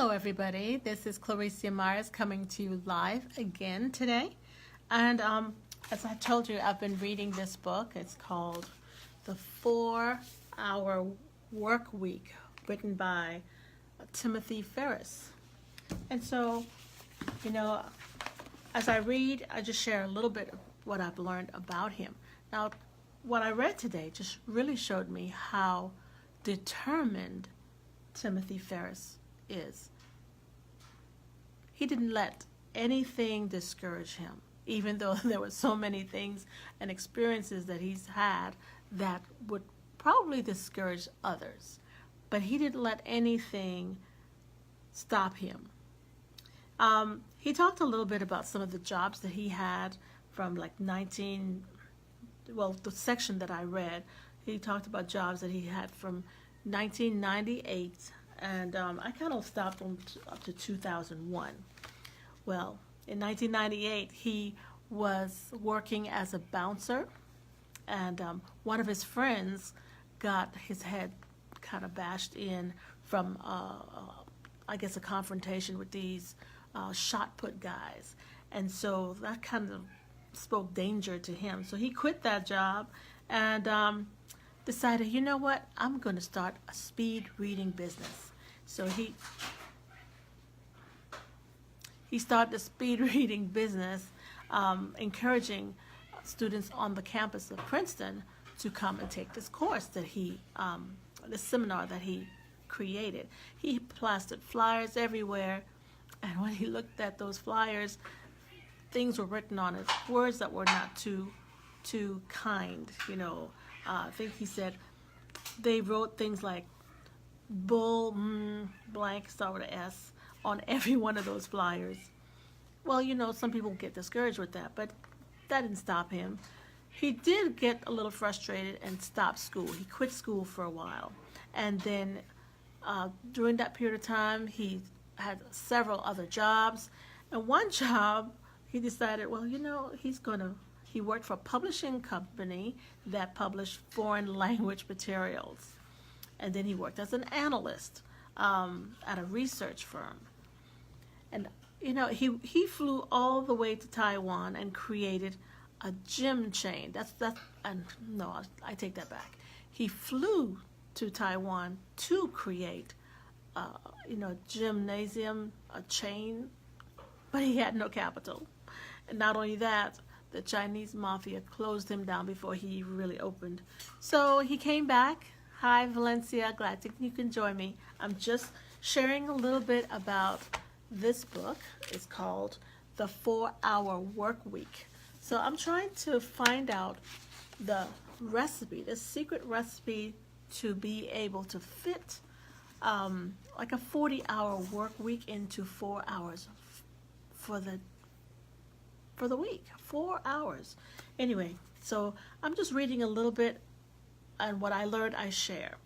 Hello everybody, this is Claricia Myers coming to you live again today. And as I told you, I've been reading this book. It's called The 4-Hour Workweek, written by Timothy Ferriss. And so, as I read, I just share a little bit of what I've learned about him. Now, what I read today just really showed me how determined Timothy Ferriss is. He didn't let anything discourage him, even though there were so many things and experiences that he's had that would probably discourage others. But he didn't let anything stop him. He talked a little bit about some of the jobs that he had from like the section that I read, he talked about jobs that he had from 1998, and I kind of stopped on up to 2001. Well, in 1998, he was working as a bouncer, and one of his friends got his head kind of bashed in from, I guess, a confrontation with these shotput guys. And so that kind of spoke danger to him. So he quit that job and decided, you know what, I'm going to start a speed reading business. So he started a speed reading business, encouraging students on the campus of Princeton to come and take this course that this seminar that he created. He plastered flyers everywhere, and when he looked at those flyers, things were written on it, words that were not too kind, I think he said they wrote things like bull, blank, start with an S, on every one of those flyers. Well, some people get discouraged with that, but that didn't stop him. He did get a little frustrated and stopped school. He quit school for a while. And then during that period of time, he had several other jobs. And one job, he decided, well, he worked for a publishing company that published foreign language materials. And then he worked as an analyst at a research firm. And, he flew all the way to Taiwan and created a gym chain. I take that back. He flew to Taiwan to create, a gymnasium, a chain, but he had no capital. And not only that, the Chinese mafia closed him down before he really opened. So he came back. Hi, Valencia. Glad you can join me. I'm just sharing a little bit about this book. It's called The 4-Hour Workweek. So I'm trying to find out the recipe, the secret recipe to be able to fit like a 40-hour work week into 4 hours for the week. 4 hours. Anyway, so I'm just reading a little bit, and what I learned I share.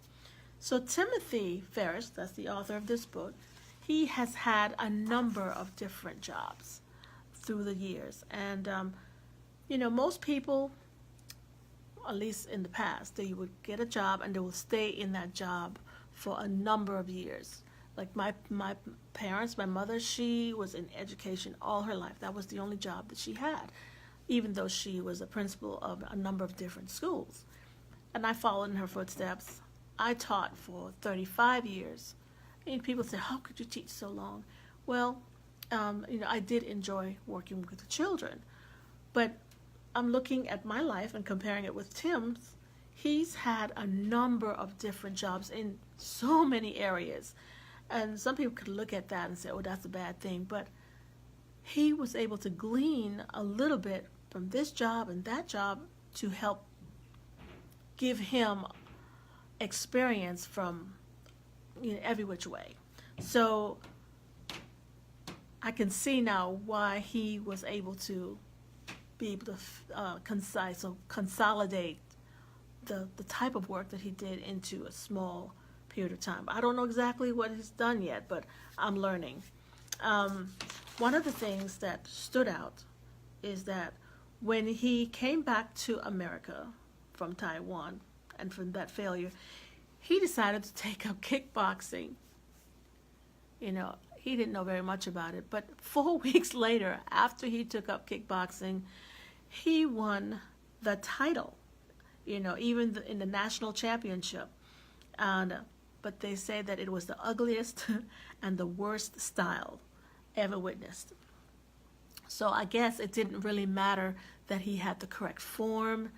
So Timothy Ferriss, that's the author of this book, he has had a number of different jobs through the years. And, most people, at least in the past, they would get a job and they will stay in that job for a number of years. Like my parents, my mother, she was in education all her life. That was the only job that she had, even though she was a principal of a number of different schools. And I followed in her footsteps. I taught for 35 years. And people say, how could you teach so long? Well, I did enjoy working with the children. But I'm looking at my life and comparing it with Tim's. He's had a number of different jobs in so many areas. And some people could look at that and say, oh, that's a bad thing. But he was able to glean a little bit from this job and that job to help give him experience from every which way. So I can see now why he was able to be able to consolidate the type of work that he did into a small period of time. I don't know exactly what he's done yet, but I'm learning. One of the things that stood out is that when he came back to America from Taiwan and from that failure, he decided to take up kickboxing. He didn't know very much about it. But 4 weeks later, after he took up kickboxing, he won the title, even in the national championship. But they say that it was the ugliest and the worst style ever witnessed. So I guess it didn't really matter that he had the correct form,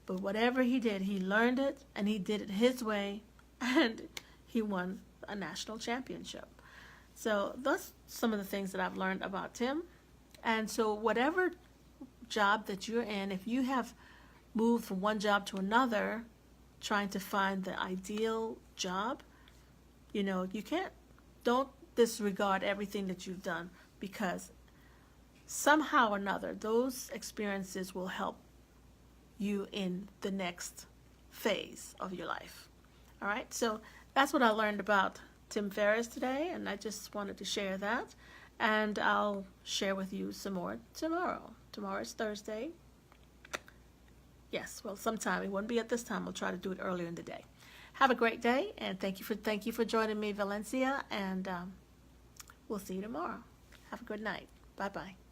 but whatever he did, he learned it and he did it his way, and he won a national championship. So that's some of the things that I've learned about Tim. And so whatever job that you're in, if you have moved from one job to another, trying to find the ideal job, don't disregard everything that you've done, because somehow or another, those experiences will help you in the next phase of your life. All right, so that's what I learned about Tim Ferriss today, and I just wanted to share that. And I'll share with you some more tomorrow. Tomorrow is Thursday. Yes, well, sometime. It won't be at this time. We'll try to do it earlier in the day. Have a great day, and thank you for joining me, Valencia, and we'll see you tomorrow. Have a good night. Bye-bye.